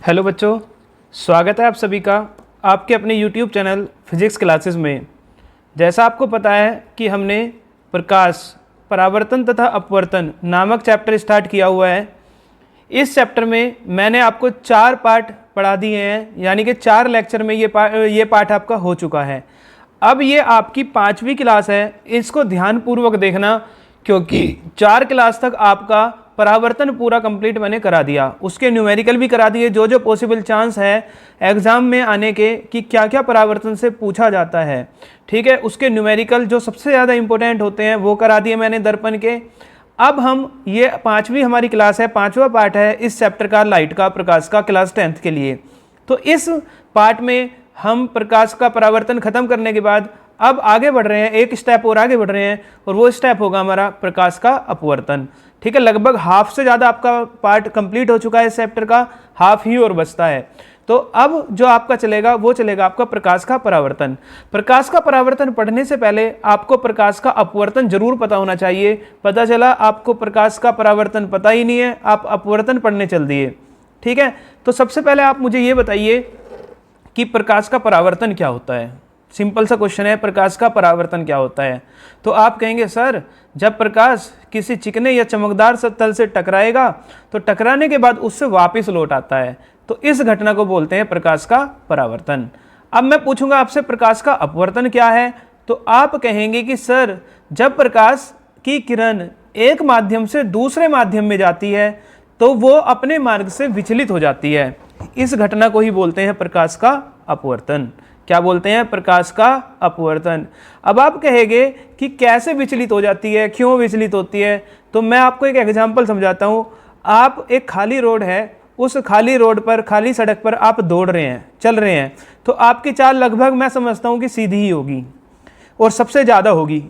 Hello बच्चों, स्वागत है आप सभी का आपके अपने YouTube चैनल फिजिक्स क्लासेस में। जैसा आपको पता है कि हमने प्रकाश, परावर्तन तथा अपवर्तन नामक चैप्टर स्टार्ट किया हुआ है। इस चैप्टर में मैंने आपको 4 पार्ट पढ़ा दिए हैं, यानी कि 4 लेक्चर में ये पार्ट आपका हो चुका है। अब ये आपकी 5वीं क्लास है, इसको ध्यानपूर्वक देखना, क्योंकि 4 क्लास तक आपका परावर्तन पूरा कंप्लीट मैंने करा दिया, उसके न्यूमेरिकल भी करा दिए, जो जो पॉसिबल चांस है एग्जाम में आने के कि क्या क्या परावर्तन से पूछा जाता है, ठीक है, उसके न्यूमेरिकल जो सबसे ज़्यादा इंपॉर्टेंट होते हैं वो करा दिए मैंने दर्पण के। अब हम ये 5वीं हमारी क्लास है, 5वां पार्ट है इस चैप्टर का, लाइट का, प्रकाश का, क्लास 10th के लिए। तो इस पार्ट में हम प्रकाश का परावर्तन खत्म करने के बाद अब आगे बढ़ रहे हैं, एक स्टेप और आगे बढ़ रहे हैं, और वो स्टेप होगा हमारा प्रकाश का अपवर्तन। ठीक है, लगभग हाफ से ज़्यादा आपका पार्ट कंप्लीट हो चुका है इस चैप्टर का, हाफ ही और बचता है। तो अब जो आपका चलेगा वो चलेगा आपका प्रकाश का परावर्तन। प्रकाश का परावर्तन पढ़ने से पहले आपको प्रकाश का अपवर्तन जरूर पता होना चाहिए। पता चला आपको प्रकाश का परावर्तन पता ही नहीं है, आप अपवर्तन पढ़ने चल दिए। ठीक है, तो सबसे पहले आप मुझे ये बताइए कि प्रकाश का परावर्तन क्या होता है। सिंपल सा क्वेश्चन है, प्रकाश का परावर्तन क्या होता है। तो आप कहेंगे सर, जब प्रकाश किसी चिकने या चमकदार तल से टकराएगा तो टकराने के बाद उससे वापस लौट आता है, तो इस घटना को बोलते हैं प्रकाश का परावर्तन। अब मैं पूछूंगा आपसे प्रकाश का अपवर्तन क्या है, तो आप कहेंगे कि सर, जब प्रकाश की किरण एक माध्यम से दूसरे माध्यम में जाती है तो वो अपने मार्ग से विचलित हो जाती है। इस घटना को ही बोलते हैं प्रकाश का अपवर्तन। क्या बोलते हैं? प्रकाश का अपवर्तन। अब आप कहेंगे कि कैसे विचलित हो जाती है, क्यों विचलित होती है, तो मैं आपको एक एग्जांपल समझाता हूँ। आप एक खाली रोड है, उस खाली रोड पर, खाली सड़क पर आप दौड़ रहे हैं, चल रहे हैं, तो आपकी चाल लगभग मैं समझता हूँ कि सीधी ही होगी और सबसे ज़्यादा होगी।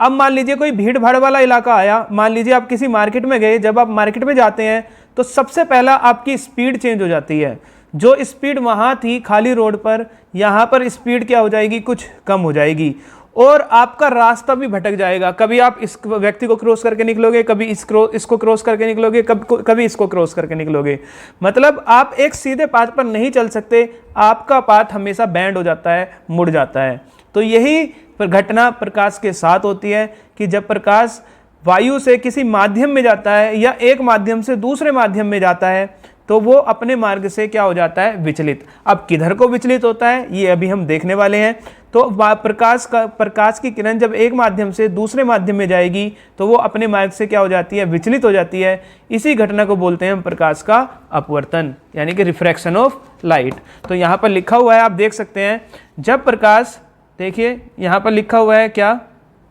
अब मान लीजिए कोई भीड़ भाड़ वाला इलाका आया, मान लीजिए आप किसी मार्केट में गए, जब आप मार्केट में जाते हैं तो सबसे पहला आपकी स्पीड चेंज हो जाती है। जो स्पीड वहाँ थी खाली रोड पर, यहाँ पर स्पीड क्या हो जाएगी, कुछ कम हो जाएगी, और आपका रास्ता भी भटक जाएगा। कभी आप इस व्यक्ति को क्रॉस करके निकलोगे, कभी इसको क्रॉस करके निकलोगे, कभी इसको क्रॉस करके निकलोगे। मतलब आप एक सीधे पाथ पर नहीं चल सकते, आपका पाथ हमेशा बैंड हो जाता है, मुड़ जाता है। तो यही घटना प्रकाश के साथ होती है कि जब प्रकाश वायु से किसी माध्यम में जाता है या एक माध्यम से दूसरे माध्यम में जाता है तो वो अपने मार्ग से क्या हो जाता है, विचलित। अब किधर को विचलित होता है ये अभी हम देखने वाले हैं। तो प्रकाश की किरण जब एक माध्यम से दूसरे माध्यम में जाएगी तो वो अपने मार्ग से क्या हो जाती है, विचलित हो जाती है। इसी घटना को बोलते हैं हम प्रकाश का अपवर्तन, यानी कि रिफ्रैक्शन ऑफ लाइट। तो यहाँ पर लिखा हुआ है, आप देख सकते हैं, जब प्रकाश, देखिए यहाँ पर लिखा हुआ है क्या,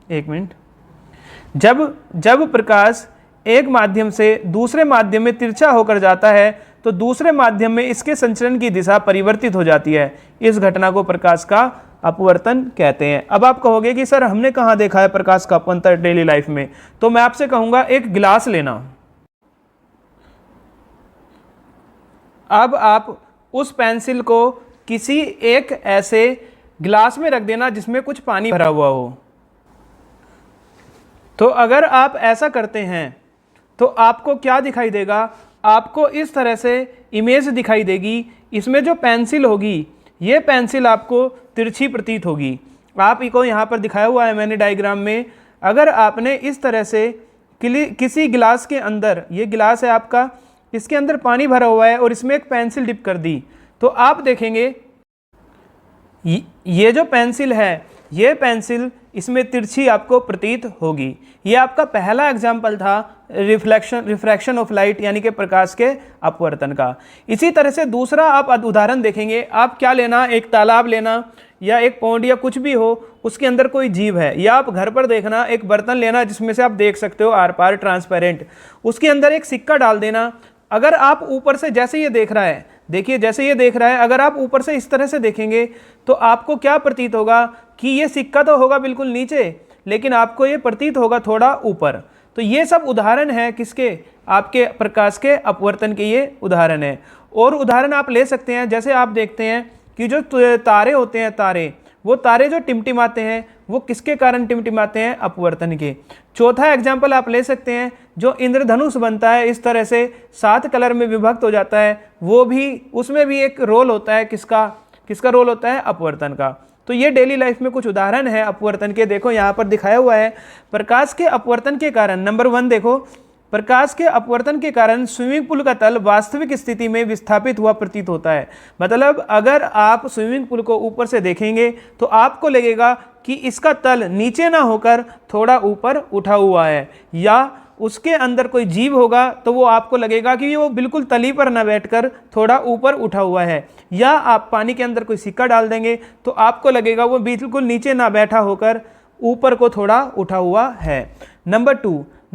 एक मिनट, जब प्रकाश एक माध्यम से दूसरे माध्यम में तिरछा होकर जाता है तो दूसरे माध्यम में इसके संचरण की दिशा परिवर्तित हो जाती है। इस घटना को प्रकाश का अपवर्तन कहते हैं। अब आप कहोगे कि सर हमने कहाँ देखा है प्रकाश का अपवर्तन डेली लाइफ में, तो मैं आपसे कहूँगा एक गिलास लेना। अब आप उस पेंसिल को किसी एक ऐसे गिलास में रख देना जिसमें कुछ पानी भरा हुआ हो। तो अगर आप ऐसा करते हैं तो आपको क्या दिखाई देगा, आपको इस तरह से इमेज दिखाई देगी। इसमें जो पेंसिल होगी, ये पेंसिल आपको तिरछी प्रतीत होगी। आप इसको यहाँ पर दिखाया हुआ है मैंने डायग्राम में। अगर आपने इस तरह से किसी गिलास के अंदर, ये गिलास है आपका, इसके अंदर पानी भरा हुआ है और इसमें एक पेंसिल डिप कर दी, तो आप देखेंगे ये जो पेंसिल है, ये पेंसिल इसमें तिरछी आपको प्रतीत होगी। ये आपका पहला एग्जाम्पल था रिफ्रैक्शन ऑफ लाइट, यानी कि प्रकाश के अपवर्तन का। इसी तरह से दूसरा आप उदाहरण देखेंगे। आप क्या लेना, एक तालाब लेना या एक पौंड या कुछ भी हो, उसके अंदर कोई जीव है, या आप घर पर देखना एक बर्तन लेना जिसमें से आप देख सकते हो आर पार ट्रांसपेरेंट, उसके अंदर एक सिक्का डाल देना। अगर आप ऊपर से, जैसे ये देख रहा है, देखिए जैसे ये देख रहा है, अगर आप ऊपर से इस तरह से देखेंगे तो आपको क्या प्रतीत होगा कि ये सिक्का तो होगा बिल्कुल नीचे, लेकिन आपको ये प्रतीत होगा थोड़ा ऊपर। तो ये सब उदाहरण है किसके, आपके प्रकाश के अपवर्तन के ये उदाहरण है। और उदाहरण आप ले सकते हैं, जैसे आप देखते हैं कि जो तारे होते हैं, तारे, वो तारे जो टिमटिमाते हैं वो किसके कारण टिमटिमाते हैं? अपवर्तन के। चौथा एग्जाम्पल आप ले सकते हैं, जो इंद्रधनुष बनता है इस तरह से 7 कलर में विभक्त हो जाता है, वो भी, उसमें भी एक रोल होता है, किसका रोल होता है? अपवर्तन का। तो ये डेली लाइफ में कुछ उदाहरण है अपवर्तन के। देखो यहाँ पर दिखाया हुआ है, प्रकाश के अपवर्तन के कारण, नंबर 1 देखो, प्रकाश के अपवर्तन के कारण स्विमिंग पूल का तल वास्तविक स्थिति में विस्थापित हुआ प्रतीत होता है। मतलब अगर आप स्विमिंग पूल को ऊपर से देखेंगे तो आपको लगेगा कि इसका तल नीचे ना होकर थोड़ा ऊपर उठा हुआ है, या उसके अंदर कोई जीव होगा तो वो आपको लगेगा कि वो बिल्कुल तली पर ना बैठकर थोड़ा ऊपर उठा हुआ है, या आप पानी के अंदर कोई सिक्का डाल देंगे तो आपको लगेगा वो बिल्कुल नीचे ना बैठा होकर ऊपर को थोड़ा उठा हुआ है।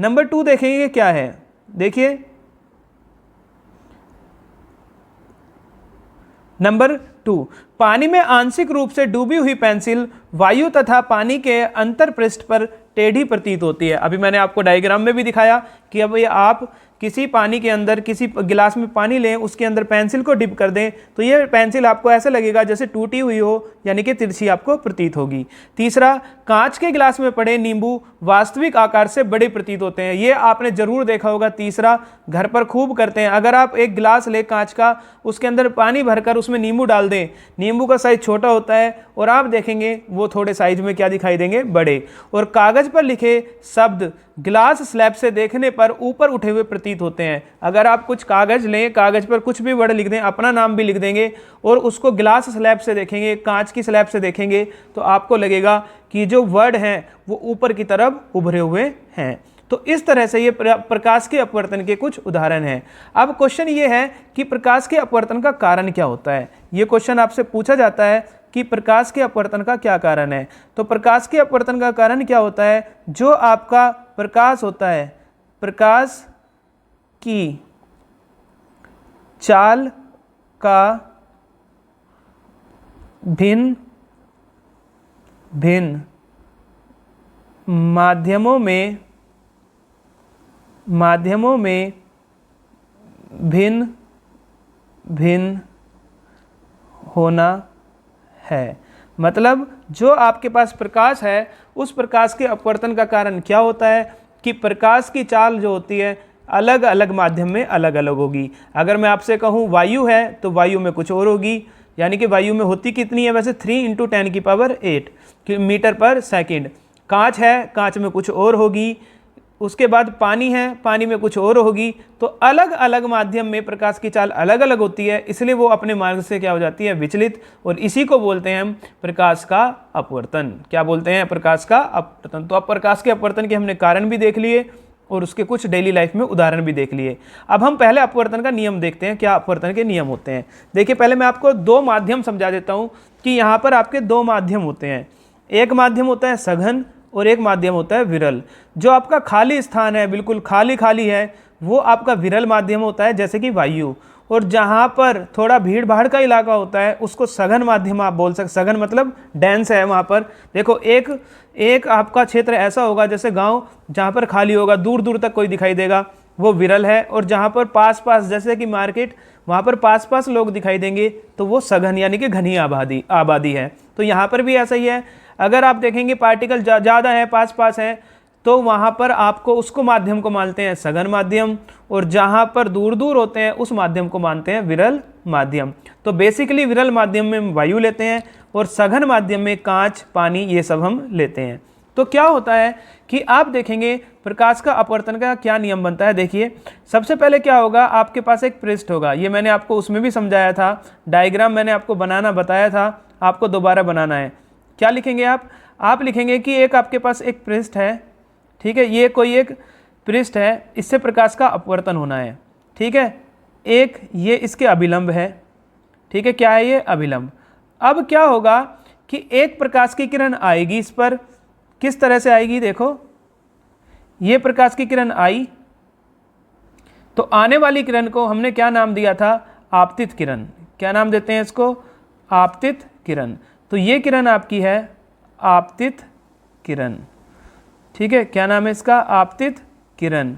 नंबर 2 देखेंगे क्या है, देखिए नंबर 2, पानी में आंशिक रूप से डूबी हुई पेंसिल वायु तथा पानी के अंतर पृष्ठ पर टेढ़ी प्रतीत होती है। अभी मैंने आपको डायग्राम में भी दिखाया कि अब ये आप किसी पानी के अंदर, किसी गिलास में पानी लें, उसके अंदर पेंसिल को डिप कर दें तो ये पेंसिल आपको ऐसा लगेगा जैसे टूटी हुई हो, यानी कि तिरछी आपको प्रतीत होगी। तीसरा, कांच के गिलास में पड़े नींबू वास्तविक आकार से बड़े प्रतीत होते हैं। ये आपने जरूर देखा होगा। तीसरा, घर पर खूब करते हैं, अगर आप एक गिलास ले कांच का, उसके अंदर पानी भरकर उसमें नींबू डाल दें, नींबू का साइज छोटा होता है और आप देखेंगे वो थोड़े साइज में क्या दिखाई देंगे? बड़े। और कागज पर लिखे शब्द गिलास स्लैब से देखने पर ऊपर उठे हुए प्रतीत होते हैं। अगर आप कुछ कागज लें, कागज पर कुछ भी वर्ड लिख दें, अपना नाम भी लिख देंगे और उसको गिलास स्लैब से देखेंगे, कांच की स्लैब से देखेंगे तो आपको लगेगा कि जो वर्ड हैं वो ऊपर की तरफ उभरे हुए हैं। तो इस तरह से ये प्रकाश के अपवर्तन के कुछ उदाहरण हैं। अब क्वेश्चन ये है कि प्रकाश के अपवर्तन का कारण क्या होता है। ये क्वेश्चन आपसे पूछा जाता है कि प्रकाश के अपवर्तन का क्या कारण है। तो प्रकाश के अपवर्तन का कारण क्या होता है? जो आपका प्रकाश होता है, प्रकाश की चाल का भिन्न भिन्न माध्यमों में भिन्न भिन्न होना है। मतलब जो आपके पास प्रकाश है, उस प्रकाश के अपवर्तन का कारण क्या होता है कि प्रकाश की चाल जो होती है अलग अलग माध्यम में अलग अलग होगी। अगर मैं आपसे कहूँ वायु है तो वायु में कुछ और होगी, यानी कि वायु में होती कितनी है वैसे? 3 × 10⁸ मीटर पर सेकेंड। कांच है, कांच में कुछ और होगी। उसके बाद पानी है, पानी में कुछ और होगी। तो अलग अलग माध्यम में प्रकाश की चाल अलग अलग होती है, इसलिए वो अपने मार्ग से क्या हो जाती है? विचलित। और इसी को बोलते हैं हम प्रकाश का अपवर्तन। क्या बोलते हैं? प्रकाश का अपवर्तन। तो अब प्रकाश के अपवर्तन के हमने कारण भी देख लिए और उसके कुछ डेली लाइफ में उदाहरण भी देख लिए। अब हम पहले अपवर्तन का नियम देखते हैं, क्या अपवर्तन के नियम होते हैं। देखिए, पहले मैं आपको 2 माध्यम समझा देता हूँ कि यहाँ पर आपके 2 माध्यम होते हैं। एक माध्यम होता है सघन और एक माध्यम होता है विरल। जो आपका खाली स्थान है, बिल्कुल खाली खाली है, वो आपका विरल माध्यम होता है, जैसे कि वायु। और जहाँ पर थोड़ा भीड़ भाड़ का इलाका होता है उसको सघन माध्यम आप बोल सकते। सघन मतलब डेंस है वहाँ पर। देखो, एक आपका क्षेत्र ऐसा होगा जैसे गांव, जहाँ पर खाली होगा, दूर दूर तक कोई दिखाई देगा, वो विरल है। और जहाँ पर पास पास, जैसे कि मार्केट, वहाँ पर पास पास लोग दिखाई देंगे तो वो सघन यानी कि घनी आबादी है। तो यहाँ पर भी ऐसा ही है। अगर आप देखेंगे पार्टिकल ज़्यादा है, पास पास है, तो वहाँ पर आपको उसको माध्यम को मानते हैं सघन माध्यम, और जहाँ पर दूर दूर होते हैं उस माध्यम को मानते हैं विरल माध्यम। तो बेसिकली विरल माध्यम में हम वायु लेते हैं और सघन माध्यम में कांच, पानी, ये सब हम लेते हैं। तो क्या होता है कि आप देखेंगे प्रकाश का अपवर्तन का क्या नियम बनता है। देखिए, सबसे पहले क्या होगा, आपके पास एक पृष्ठ होगा। ये मैंने आपको उसमें भी समझाया था, डायग्राम मैंने आपको बनाना बताया था, आपको दोबारा बनाना है। क्या लिखेंगे आप लिखेंगे कि एक आपके पास एक पृष्ठ है, ठीक है, ये कोई एक पृष्ठ है, इससे प्रकाश का अपवर्तन होना है, ठीक है। एक ये इसके अभिलंब है, ठीक है, क्या है ये? अभिलंब। अब क्या होगा कि एक प्रकाश की किरण आएगी इस पर, किस तरह से आएगी? देखो, ये प्रकाश की किरण आई, तो आने वाली किरण को हमने क्या नाम दिया था? आपतित किरण। क्या नाम देते हैं इसको? आपतित किरण। तो ये किरण आपकी है आपतित किरण, ठीक है। क्या नाम है इसका? आपतित किरण।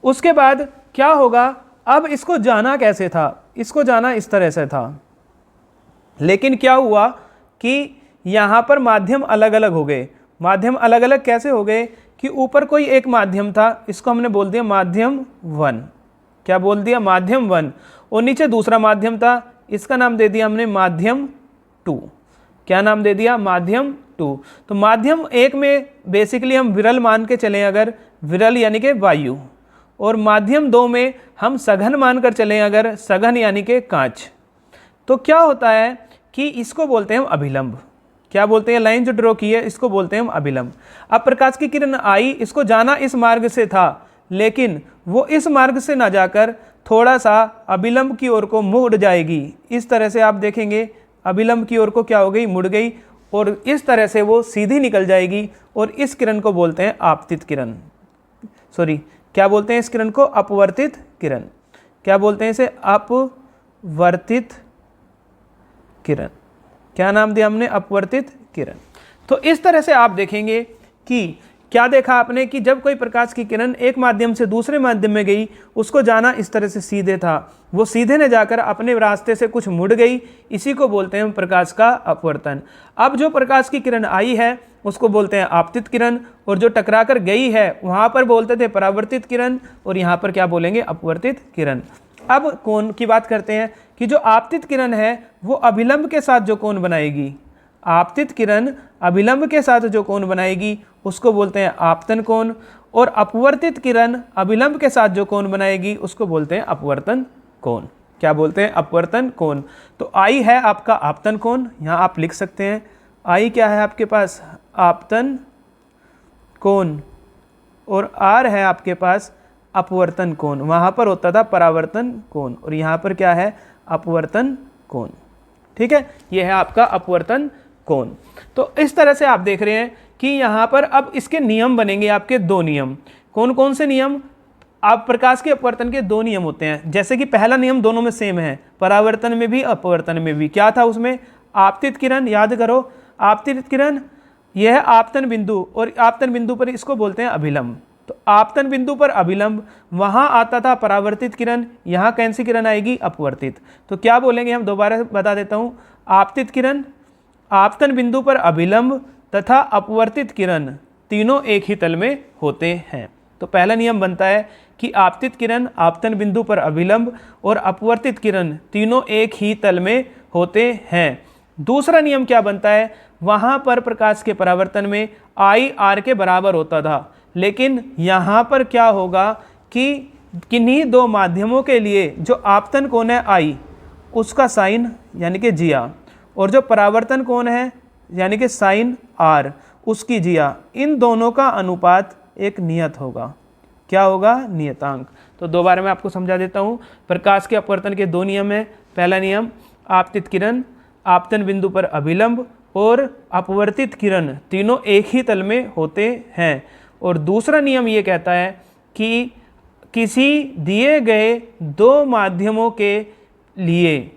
उसके बाद क्या होगा, अब इसको जाना कैसे था? इसको जाना इस तरह से था, लेकिन क्या हुआ कि यहाँ पर माध्यम अलग अलग हो गए। माध्यम अलग अलग कैसे हो गए कि ऊपर कोई एक माध्यम था, इसको हमने बोल दिया माध्यम 1। क्या बोल दिया? माध्यम 1। और नीचे दूसरा माध्यम था, इसका नाम दे दिया हमने माध्यम 2। क्या नाम दे दिया? माध्यम 2। तो माध्यम 1 में बेसिकली हम विरल मान के चलें, अगर विरल यानी कि वायु, और माध्यम 2 में हम सघन मानकर चलें, अगर सघन यानी कि कांच। तो क्या होता है कि इसको बोलते हैं हम अभिलंब। क्या बोलते हैं? लाइन जो ड्रॉ की है इसको बोलते हैं हम अभिलंब। अब प्रकाश की किरण आई, इसको जाना इस मार्ग से था, लेकिन वो इस मार्ग से ना जाकर थोड़ा सा अभिलंब की ओर को मुड़ जाएगी। इस तरह से आप देखेंगे अभिलंब की ओर को क्या हो गई? मुड़ गई, और इस तरह से वो सीधी निकल जाएगी, और इस किरण को बोलते हैं आपतित किरण। सॉरी, क्या बोलते हैं इस किरण को? अपवर्तित किरण। क्या बोलते हैं इसे? अपवर्तित किरण। क्या नाम दिया हमने? अपवर्तित किरण। तो इस तरह से आप देखेंगे कि क्या देखा आपने कि जब कोई प्रकाश की किरण एक माध्यम से दूसरे माध्यम में गई, उसको जाना इस तरह से सीधे था, वो सीधे न जाकर अपने रास्ते से कुछ मुड़ गई, इसी को बोलते हैं प्रकाश का अपवर्तन। अब जो प्रकाश की किरण आई है उसको बोलते हैं आपतित किरण, और जो टकरा कर गई है वहाँ पर बोलते थे परावर्तित किरण, और यहाँ पर क्या बोलेंगे? अपवर्तित किरण। अब कोण की बात करते हैं कि जो आपतित किरण है वो अभिलंब के साथ जो कोण बनाएगी, आपतित किरण अभिलंब के साथ जो कोण बनाएगी उसको बोलते हैं आपतन कोण, और अपवर्तित किरण अभिलंब के साथ जो कोण बनाएगी उसको बोलते हैं अपवर्तन कोण। क्या बोलते हैं? अपवर्तन कोण। तो आई है आपका आपतन कोण, यहाँ आप लिख सकते हैं आई क्या है आपके पास? आपतन कोण, और आर है आपके पास अपवर्तन कोण। वहाँ पर होता था परावर्तन कोण, और यहाँ पर क्या है? अपवर्तन कोण। ठीक है, यह है आपका अपवर्तन कोण। तो इस तरह से आप देख रहे हैं कि यहाँ पर अब इसके नियम बनेंगे आपके 2 नियम। कौन कौन से नियम? आप प्रकाश के अपवर्तन के 2 नियम होते हैं। जैसे कि पहला नियम दोनों में सेम है, परावर्तन में भी अपवर्तन में भी। क्या था उसमें? आपतित किरण, याद करो आपतित किरण यह है आपतन बिंदु, और आपतन बिंदु पर इसको बोलते हैं अभिलंब। तो आपतन बिंदु पर अभिलंब, वहां आता था परावर्तित किरण, यहाँ कौन सी किरण आएगी? अपवर्तित। तो क्या बोलेंगे हम? दोबारा बता देता हूँ, आपतित किरण, आपतन बिंदु पर अभिलंब तथा अपवर्तित किरण तीनों एक ही तल में होते हैं। तो पहला नियम बनता है कि आपतित किरण आपतन बिंदु पर अभिलंब और अपवर्तित किरण तीनों एक ही तल में होते हैं। दूसरा नियम क्या बनता है? वहाँ पर प्रकाश के परावर्तन में आई आर के बराबर होता था, लेकिन यहाँ पर क्या होगा कि किन्हीं 2 माध्यमों के लिए जो आपतन कोण है आई, उसका साइन यानी कि जिया, और जो परावर्तन कोण है यानी कि साइन आर, उसकी जिया, इन दोनों का अनुपात एक नियत होगा। क्या होगा? नियतांक। तो दोबारा मैं आपको समझा देता हूँ। प्रकाश के अपवर्तन के 2 नियम हैं। पहला नियम, आपतित किरण आपतन बिंदु पर अभिलंब और अपवर्तित किरण तीनों एक ही तल में होते हैं। और दूसरा नियम ये कहता है कि किसी दिए गए 2 माध्यमों के लिए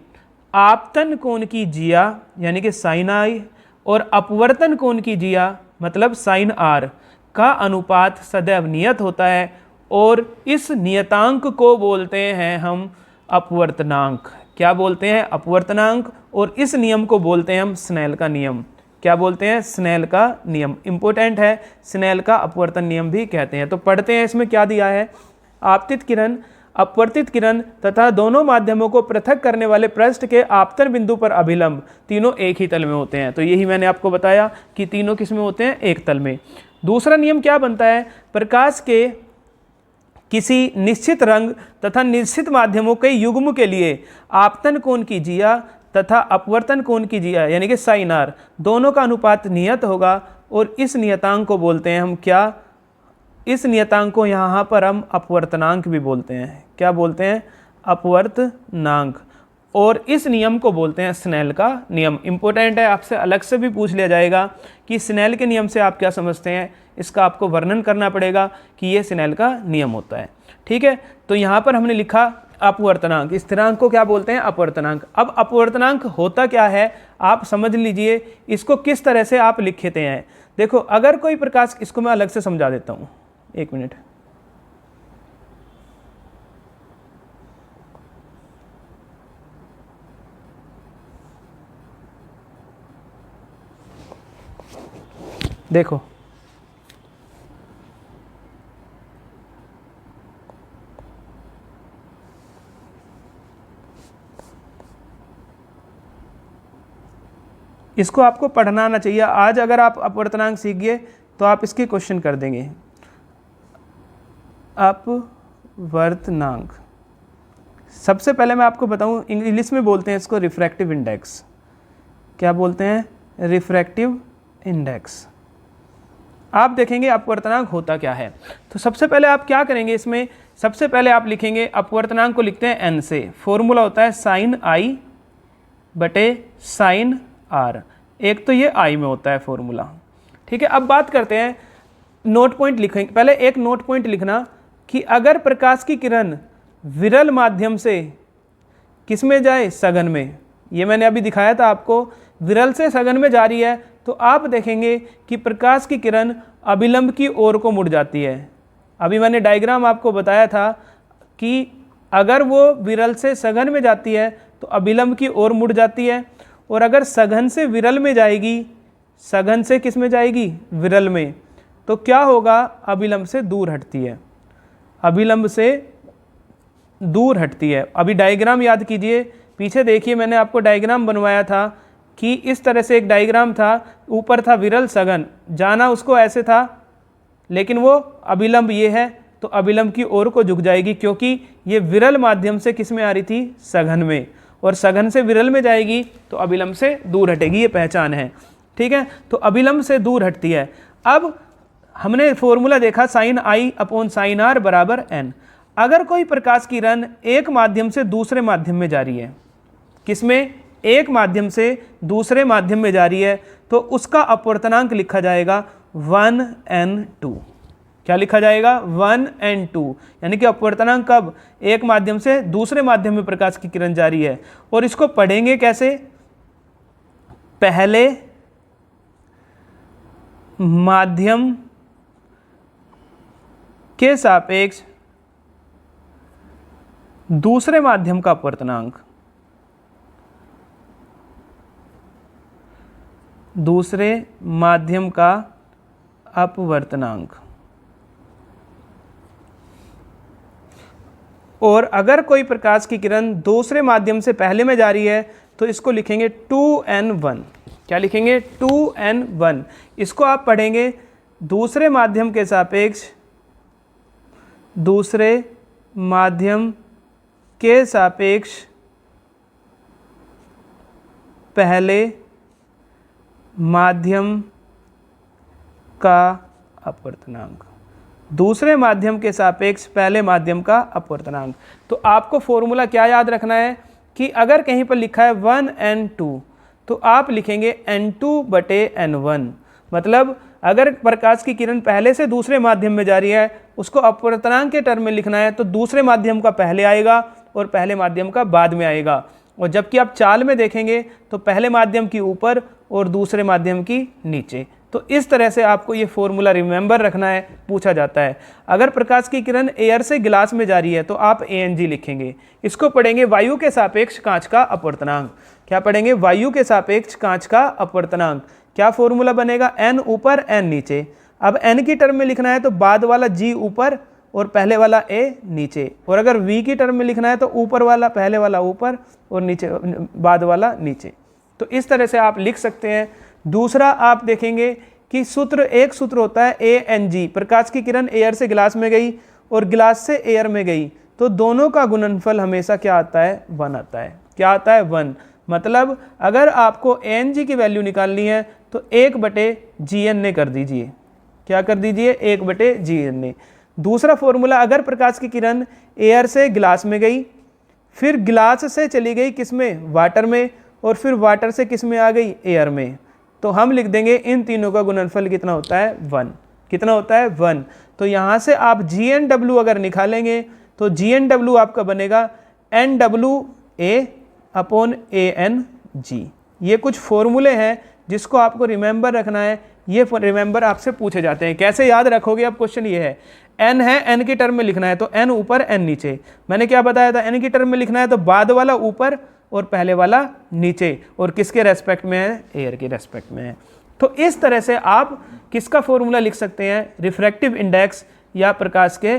आपतन कोण की जिया यानी कि साइन आई और अपवर्तन कोण की जिया मतलब साइन आर का अनुपात सदैव नियत होता है, और इस नियतांक को बोलते हैं हम अपवर्तनांक। क्या बोलते हैं? अपवर्तनांक। और इस नियम को बोलते हैं हम स्नेल का नियम। क्या बोलते हैं? स्नेल का नियम। इंपॉर्टेंट है, स्नेल का अपवर्तन नियम भी कहते हैं। तो पढ़ते हैं इसमें क्या दिया है। आपतित किरण अपवर्तित किरण तथा दोनों माध्यमों को पृथक करने वाले पृष्ठ के आपतन बिंदु पर अभिलंब तीनों एक ही तल में होते हैं। तो यही मैंने आपको बताया कि तीनों किस में होते हैं? एक तल में। दूसरा नियम क्या बनता है? प्रकाश के किसी निश्चित रंग तथा निश्चित माध्यमों के युग्म के लिए आपतन कोण की जिया तथा अपवर्तन कोण की जिया यानी कि साइन आर दोनों का अनुपात नियत होगा, और इस नियतांक को बोलते हैं हम क्या? इस नियतांक को यहाँ पर हम अपवर्तनांक भी बोलते हैं। क्या बोलते हैं? अपवर्तनांक। और इस नियम को बोलते हैं स्नेल का नियम। इंपॉर्टेंट है, आपसे अलग से भी पूछ लिया जाएगा कि स्नेल के नियम से आप क्या समझते हैं। इसका आपको वर्णन करना पड़ेगा कि ये स्नेल का नियम होता है। ठीक है, तो यहाँ पर हमने लिखा अपवर्तनांक। स्थिरांक को क्या बोलते हैं? अपवर्तनांक। अब अपवर्तनांक होता क्या है आप समझ लीजिए, इसको किस तरह से आप लिखते हैं। देखो, अगर कोई प्रकाश, इसको मैं अलग से समझा देता हूँ, 1 मिनट। देखो इसको आपको पढ़ना आना चाहिए। आज अगर आप अपवर्तनांक सीख गए तो आप इसके क्वेश्चन कर देंगे। अपवर्तनांक, सबसे पहले मैं आपको बताऊं, इंग्लिश में बोलते हैं इसको रिफ्रैक्टिव इंडेक्स। क्या बोलते हैं? Refractive index. आप देखेंगे अपवर्तनांक होता क्या है। तो सबसे पहले आप क्या करेंगे, इसमें सबसे पहले आप लिखेंगे अपवर्तनांक को लिखते हैं n से। फॉर्मूला होता है साइन आई बटे साइन आर। एक तो ये आई में होता है फॉर्मूला, ठीक है। अब बात करते हैं, नोट पॉइंट लिखेंगे। पहले एक नोट पॉइंट लिखना कि अगर प्रकाश की किरण विरल माध्यम से किस में जाए? सघन में। ये मैंने अभी दिखाया था आपको, विरल से सघन में जा रही है तो आप देखेंगे कि प्रकाश की किरण अभिलंब की ओर को मुड़ जाती है। अभी मैंने डायग्राम आपको बताया था कि अगर वो विरल से सघन में जाती है तो अभिलंब की ओर मुड़ जाती है, और अगर सघन से विरल में जाएगी, सघन से किस में जाएगी? विरल में, तो क्या होगा? अभिलंब से दूर हटती है, अभिलंब से दूर हटती है। अभी डायग्राम याद कीजिए, पीछे देखिए मैंने आपको डायग्राम बनवाया था कि इस तरह से एक डायग्राम था, ऊपर था विरल सघन, जाना उसको ऐसे था, लेकिन वो अभिलंब ये है तो अभिलंब की ओर को झुक जाएगी, क्योंकि ये विरल माध्यम से किस में आ रही थी? सघन में, और सघन से विरल में जाएगी तो अभिलंब से दूर हटेगी। ये पहचान है, ठीक है। तो अभिलंब से दूर हटती है। अब हमने फॉर्मूला देखा sine i upon sine r बराबर एन। अगर कोई प्रकाश की किरण एक माध्यम से दूसरे माध्यम में जा रही है, किसमें? एक माध्यम से दूसरे माध्यम में जा रही है, तो उसका अपवर्तनांक लिखा जाएगा 1n2। क्या लिखा जाएगा? 1n2। यानी कि अपवर्तनांक कब? एक माध्यम से दूसरे माध्यम में प्रकाश की किरण जा रही है। और इसको पढ़ेंगे कैसे? पहले माध्यम के सापेक्ष दूसरे माध्यम का अपवर्तनांक, दूसरे माध्यम का अपवर्तनांक। और अगर कोई प्रकाश की किरण दूसरे माध्यम से पहले में जा रही है तो इसको लिखेंगे 2n1। क्या लिखेंगे? 2n1। इसको आप पढ़ेंगे दूसरे माध्यम के सापेक्ष, दूसरे माध्यम के सापेक्ष पहले माध्यम का अपवर्तनांक, दूसरे माध्यम के सापेक्ष पहले माध्यम का अपवर्तनांक। तो आपको फॉर्मूला क्या याद रखना है कि अगर कहीं पर लिखा है 1n2 तो आप लिखेंगे n2 बटे n1। मतलब अगर प्रकाश की किरण पहले से दूसरे माध्यम में जा रही है, उसको अपवर्तनांक के टर्म में लिखना है तो दूसरे माध्यम का पहले आएगा और पहले माध्यम का बाद में आएगा। और जबकि आप चाल में देखेंगे तो पहले माध्यम की ऊपर और दूसरे माध्यम की नीचे। तो इस तरह से आपको ये फॉर्मूला रिमेंबर रखना है, पूछा जाता है। अगर प्रकाश की किरण एयर से गिलास में जा रही है तो आप ANG लिखेंगे। इसको पढ़ेंगे वायु के सापेक्ष कांच का अपवर्तनांक। क्या पढ़ेंगे? वायु के सापेक्ष कांच का अपवर्तनांक। क्या फॉर्मूला बनेगा? n ऊपर n नीचे। अब n की टर्म में लिखना है तो बाद वाला g ऊपर और पहले वाला a नीचे, और अगर v की टर्म में लिखना है तो ऊपर वाला पहले वाला ऊपर और नीचे बाद वाला नीचे। तो इस तरह से आप लिख सकते हैं। दूसरा आप देखेंगे कि एक सूत्र होता है ANG। प्रकाश की किरण एयर से गिलास में गई और गिलास से एयर में गई तो दोनों का गुणनफल हमेशा क्या आता है? 1 आता है। क्या आता है? 1। मतलब अगर आपको ANG की वैल्यू निकालनी है तो 1/GN कर दीजिए। क्या कर दीजिए? 1/GN। दूसरा फॉर्मूला, अगर प्रकाश की किरण एयर से गिलास में गई, फिर गिलास से चली गई किस में? वाटर में, और फिर वाटर से किस में आ गई? एयर में, तो हम लिख देंगे इन तीनों का गुणनफल कितना होता है? 1। कितना होता है? 1। तो यहाँ से आप GNW अगर निकालेंगे तो GNW आपका बनेगा NWA अपॉन ANG। ये कुछ फॉर्मूले हैं जिसको आपको रिमेंबर रखना है। ये रिमेंबर आपसे पूछे जाते हैं। कैसे याद रखोगे? अब क्वेश्चन ये है, n है, n की टर्म में लिखना है तो n ऊपर n नीचे। मैंने क्या बताया था? n की टर्म में लिखना है तो बाद वाला ऊपर और पहले वाला नीचे, और किसके रेस्पेक्ट में है? एयर के रेस्पेक्ट में है। तो इस तरह से आप किसका फॉर्मूला लिख सकते हैं, रिफ्रैक्टिव इंडेक्स या प्रकाश के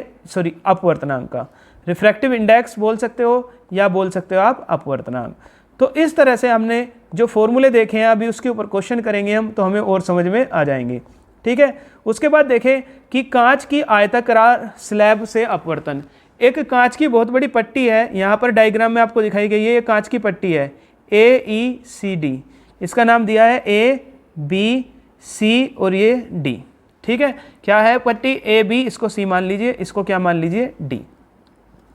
अपवर्तनांक का। रिफ्रैक्टिव इंडेक्स बोल सकते हो या बोल सकते हो आप अपवर्तनांक। तो इस तरह से हमने जो फॉर्मूले देखे हैं, अभी उसके ऊपर क्वेश्चन करेंगे हम, तो हमें और समझ में आ जाएंगे। ठीक है, उसके बाद देखें कि कांच की आयताकार स्लैब से अपवर्तन। एक कांच की बहुत बड़ी पट्टी है, यहाँ पर डायग्राम में आपको दिखाई गई है, ये कांच की पट्टी है AECD, इसका नाम दिया है ABC और ये D। ठीक है, क्या है पट्टी AB, इसको C मान लीजिए, इसको क्या मान लीजिए D।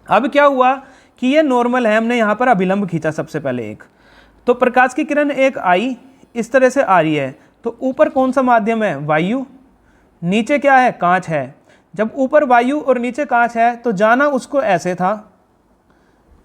अब क्या हुआ कि ये नॉर्मल है, हमने यहाँ पर अभिलंब खींचा सबसे पहले एक, तो प्रकाश की किरण एक आई, इस तरह से आ रही है, तो ऊपर कौन सा माध्यम है, वायु, नीचे क्या है, कांच है। जब ऊपर वायु और नीचे कांच है तो जाना उसको ऐसे था,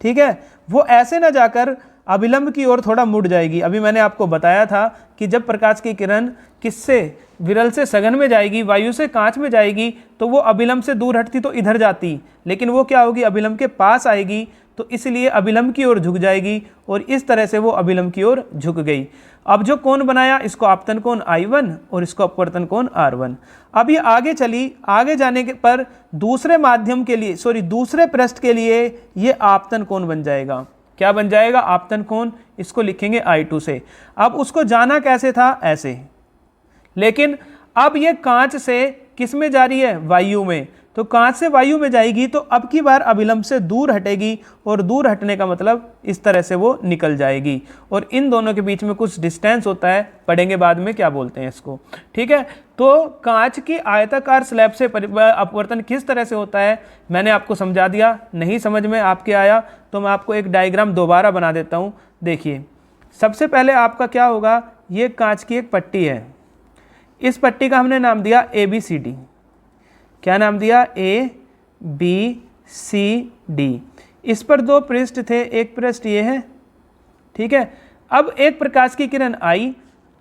ठीक है, वो ऐसे ना जाकर अभिलंब की ओर थोड़ा मुड़ जाएगी। अभी मैंने आपको बताया था कि जब प्रकाश की किरण किससे, विरल से सघन में जाएगी, वायु से कांच में जाएगी, तो वो अभिलंब से दूर हटती तो इधर जाती, लेकिन वो क्या होगी, अभिलंब के पास आएगी, तो इसलिए अभिलंब की ओर झुक जाएगी, और इस तरह से वो अभिलंब की ओर झुक गई। अब जो कोण बनाया, इसको आपतन कोण I1 और इसको अपवर्तन कोण R1। अब ये आगे चली, आगे जाने के पर दूसरे माध्यम के लिए, दूसरे पृष्ठ के लिए ये आपतन कोण बन जाएगा। क्या बन जाएगा, आपतन कोण, इसको लिखेंगे I2 से। अब उसको जाना कैसे था, ऐसे, लेकिन अब ये कांच से किस में जा रही है, वायु में, तो कांच से वायु में जाएगी, तो अब की बार अभिलंब से दूर हटेगी, और दूर हटने का मतलब इस तरह से वो निकल जाएगी, और इन दोनों के बीच में कुछ डिस्टेंस होता है, पढ़ेंगे बाद में क्या बोलते हैं इसको। ठीक है, तो कांच की आयताकार स्लैब से अपवर्तन किस तरह से होता है मैंने आपको समझा दिया। नहीं समझ में आपके आया तो मैं आपको एक डायग्राम दोबारा बना देता हूँ। देखिए, सबसे पहले आपका क्या होगा, ये कांच की एक पट्टी है, इस पट्टी का हमने नाम दिया ABCD। क्या नाम दिया, ABCD। इस पर दो पृष्ठ थे, एक पृष्ठ ये है, ठीक है। अब एक प्रकाश की किरण आई,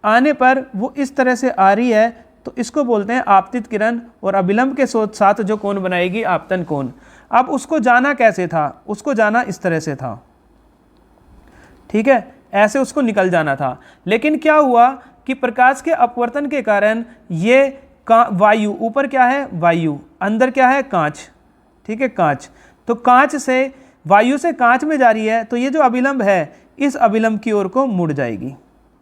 आने पर वो इस तरह से आ रही है, तो इसको बोलते हैं आपतित किरण, और अभिलंब के साथ जो कोण बनाएगी, आपतन कोण। अब उसको जाना कैसे था, उसको जाना इस तरह से था, ठीक है, ऐसे उसको निकल जाना था। लेकिन क्या हुआ कि प्रकाश के अपवर्तन के कारण ये वायु, ऊपर क्या है, वायु, अंदर क्या है, कांच, ठीक है, कांच, तो कांच से, वायु से कांच में जा रही है, तो ये जो अभिलंब है, इस अभिलंब की ओर को मुड़ जाएगी,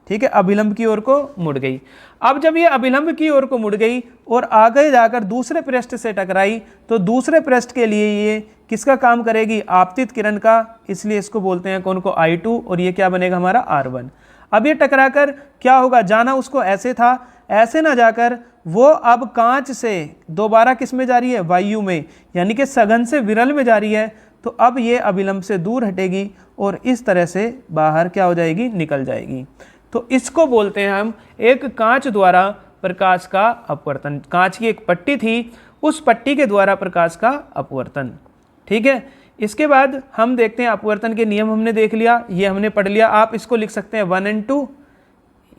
ठीक है, अभिलंब की ओर को मुड़ गई। अब जब ये अभिलंब की ओर को मुड़ गई और आगे जाकर दूसरे पृष्ठ से टकराई, तो दूसरे पृष्ठ के लिए ये किसका काम करेगी, आपतित किरण का, इसलिए इसको बोलते हैं कोण को I2, और ये क्या बनेगा हमारा R1। अब ये टकराकर क्या होगा, जाना उसको ऐसे था, ऐसे ना जाकर वो अब कांच से दोबारा किस में जा रही है, वायु में, यानी कि सघन से विरल में जा रही है, तो अब ये अभिलंब से दूर हटेगी और इस तरह से बाहर क्या हो जाएगी, निकल जाएगी। तो इसको बोलते हैं हम एक कांच द्वारा प्रकाश का अपवर्तन। कांच की एक पट्टी थी, उस पट्टी के द्वारा प्रकाश का अपवर्तन, ठीक है। इसके बाद हम देखते हैं अपवर्तन के नियम हमने देख लिया, ये हमने पढ़ लिया। आप इसको लिख सकते हैं 1 and 2,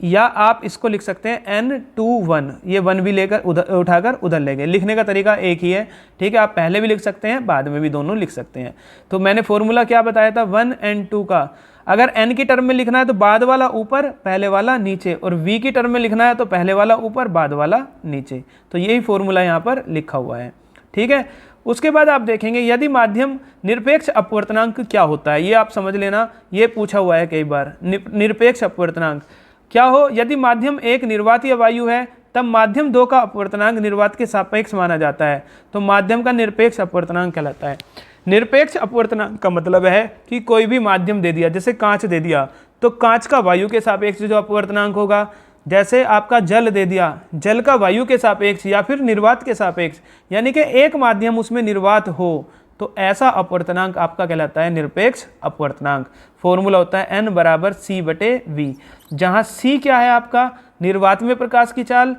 या आप इसको लिख सकते हैं N2 1, ये 1 भी लेकर उधर उठाकर उधर ले गए, लिखने का तरीका एक ही है, ठीक है। आप पहले भी लिख सकते हैं, बाद में भी दोनों लिख सकते हैं। तो मैंने फॉर्मूला क्या बताया था, 1 and 2 का। अगर n की टर्म में लिखना है तो बाद वाला ऊपर, पहले वाला नीचे, और v की टर्म में लिखना है तो पहले वाला ऊपर, बाद वाला नीचे। तो यही फॉर्मूला यहाँ पर लिखा हुआ है, ठीक है। उसके बाद आप देखेंगे यदि माध्यम निरपेक्ष अपवर्तनांक क्या होता है, ये आप समझ लेना, ये पूछा हुआ है कई बार। निरपेक्ष अपवर्तनांक क्या हो, यदि माध्यम एक निर्वात या वायु है, तब माध्यम 2 का अपवर्तनांक निर्वात के सापेक्ष माना जाता है, तो माध्यम का निरपेक्ष अपवर्तनांक कहलाता है। निरपेक्ष अपवर्तनांक का मतलब है कि कोई भी माध्यम दे दिया, जैसे कांच दे दिया, तो कांच का वायु के सापेक्ष जो अपवर्तनांक होगा, जैसे आपका जल दे दिया, जल का वायु के सापेक्ष या फिर निर्वात के सापेक्ष, यानी कि एक माध्यम उसमें निर्वात हो, तो ऐसा अपवर्तनांक आपका कहलाता है निरपेक्ष अपवर्तनांक। फॉर्मूला होता है n बराबर C/V, जहाँ C क्या है आपका, निर्वात में प्रकाश की चाल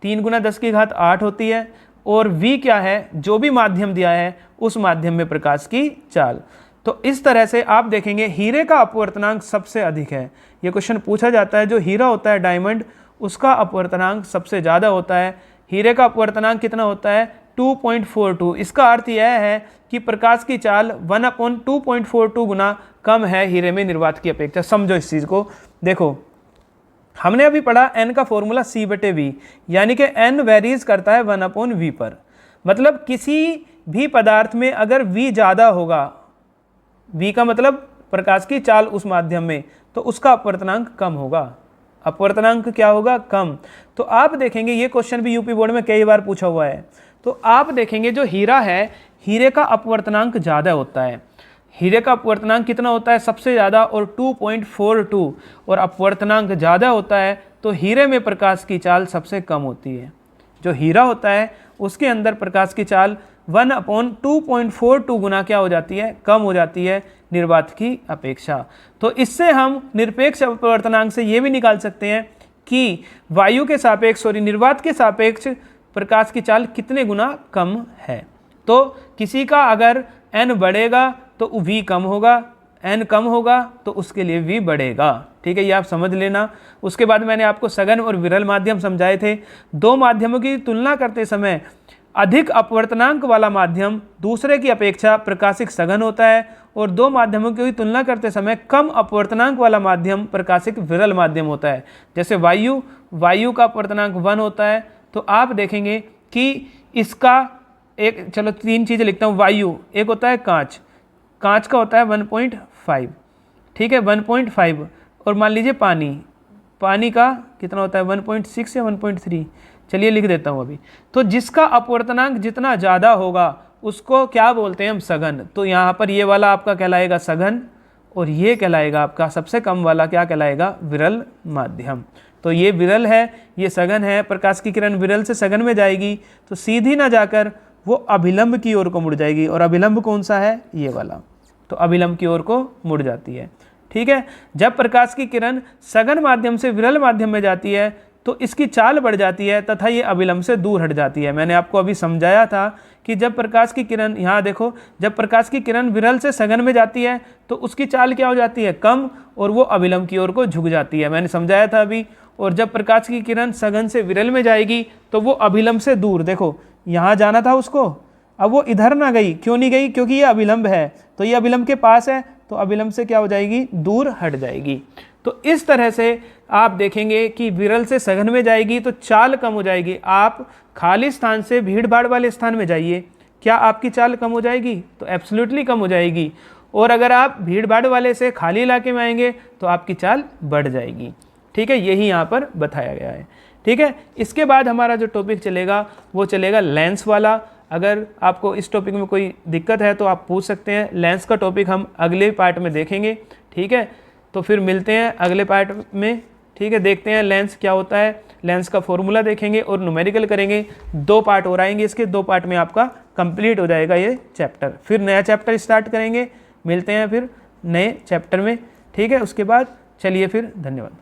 3 × 10⁸ होती है, और V क्या है, जो भी माध्यम दिया है उस माध्यम में प्रकाश की चाल। तो इस तरह से आप देखेंगे हीरे का अपवर्तनांक सबसे अधिक है। ये क्वेश्चन पूछा जाता है, जो हीरा होता है डायमंड, उसका अपवर्तनांक सबसे ज़्यादा होता है। हीरे का अपवर्तनांक कितना होता है, 2.42। इसका अर्थ यह है कि प्रकाश की चाल 1/2.42 गुना कम है हीरे में निर्वात की अपेक्षा। समझो इस चीज़ को, देखो हमने अभी पढ़ा n का फॉर्मूला C/V, यानी कि n वेरीज करता है 1/v पर। मतलब किसी भी पदार्थ में अगर v ज़्यादा होगा, v का मतलब प्रकाश की चाल उस माध्यम में, तो उसका अपवर्तनांक कम होगा। अपवर्तनांक क्या होगा? कम। तो आप देखेंगे ये क्वेश्चन भी यूपी बोर्ड में कई बार पूछा हुआ है। तो आप देखेंगे जो हीरा है, हीरे का अपवर्तनांक ज़्यादा होता है। हीरे का अपवर्तनांक कितना होता है? सबसे ज़्यादा, और 2.42, और अपवर्तनांक ज़्यादा होता है तो हीरे में प्रकाश की चाल सबसे कम होती है। जो हीरा होता है उसके अंदर प्रकाश की चाल 1/2.42 गुना क्या हो जाती है? कम हो जाती है निर्वात की अपेक्षा। तो इससे हम निरपेक्ष अपवर्तनांक से ये भी निकाल सकते हैं कि वायु के सापेक्ष, निर्वात के सापेक्ष प्रकाश की चाल कितने गुना कम है। तो किसी का अगर n बढ़ेगा तो v कम होगा, n कम होगा तो उसके लिए v बढ़ेगा। ठीक है, ये आप समझ लेना। उसके बाद मैंने आपको सघन और विरल माध्यम समझाए थे। दो माध्यमों की तुलना करते समय अधिक अपवर्तनांक वाला माध्यम दूसरे की अपेक्षा प्रकाशिक सघन होता है, और दो माध्यमों की तुलना करते समय कम अपवर्तनांक वाला माध्यम प्रकाशिक विरल माध्यम होता है। जैसे वायु का अपवर्तनांक 1 होता है, तो आप देखेंगे कि इसका एक, चलो 3 चीज़ें लिखता हूँ। वायु, एक होता है कांच का होता है 1.5, ठीक है 1.5, और मान लीजिए पानी का कितना होता है? 1.6 या 1.3, चलिए लिख देता हूँ अभी। तो जिसका अपवर्तनांक जितना ज़्यादा होगा उसको क्या बोलते हैं हम? सघन। तो यहाँ पर ये वाला आपका कहलाएगा सघन, और ये कहलाएगा आपका सबसे कम वाला क्या कहलाएगा? विरल माध्यम। तो ये विरल है, ये सघन है। प्रकाश की किरण विरल से सघन में जाएगी तो सीधी ना जाकर वो अभिलंब की ओर को मुड़ जाएगी, और अभिलंब कौन सा है? ये वाला। तो अभिलंब की ओर को मुड़ जाती है। ठीक है, जब प्रकाश की किरण सघन माध्यम से विरल माध्यम में जाती है तो इसकी चाल बढ़ जाती है तथा ये अभिलंब से दूर हट जाती है। मैंने आपको अभी समझाया था कि जब प्रकाश की किरण, यहाँ देखो, जब प्रकाश की किरण विरल से सघन में जाती है तो उसकी चाल क्या हो जाती है? कम, और वो अभिलंब की ओर को झुक जाती है। मैंने समझाया था अभी। और जब प्रकाश की किरण सघन से विरल में जाएगी तो वो अभिलंब से दूर, देखो यहाँ जाना था उसको, अब वो इधर ना गई। क्यों नहीं गई? क्योंकि ये अभिलंब है, तो ये अभिलंब के पास है, तो अभिलंब से क्या हो जाएगी? दूर हट जाएगी। तो इस तरह से आप देखेंगे कि विरल से सघन में जाएगी तो चाल कम हो जाएगी। आप खाली स्थान से भीड़ भाड़ वाले स्थान में जाइए, क्या आपकी चाल कम हो जाएगी? तो एब्सोल्युटली कम हो जाएगी। और अगर आप भीड़ भाड़ वाले से खाली इलाके में आएंगे तो आपकी चाल बढ़ जाएगी। ठीक है, यही यहाँ पर बताया गया है। ठीक है, इसके बाद हमारा जो टॉपिक चलेगा वो चलेगा लेंस वाला। अगर आपको इस टॉपिक में कोई दिक्कत है तो आप पूछ सकते हैं। लेंस का टॉपिक हम अगले पार्ट में देखेंगे। ठीक है, तो फिर मिलते हैं अगले पार्ट में। ठीक है, देखते हैं लेंस क्या होता है, लेंस का फॉर्मूला देखेंगे और न्यूमेरिकल करेंगे। 2 पार्ट और आएंगे, इसके 2 पार्ट में आपका कंप्लीट हो जाएगा ये चैप्टर। फिर नया चैप्टर स्टार्ट करेंगे, मिलते हैं फिर नए चैप्टर में। ठीक है, उसके बाद चलिए फिर, धन्यवाद।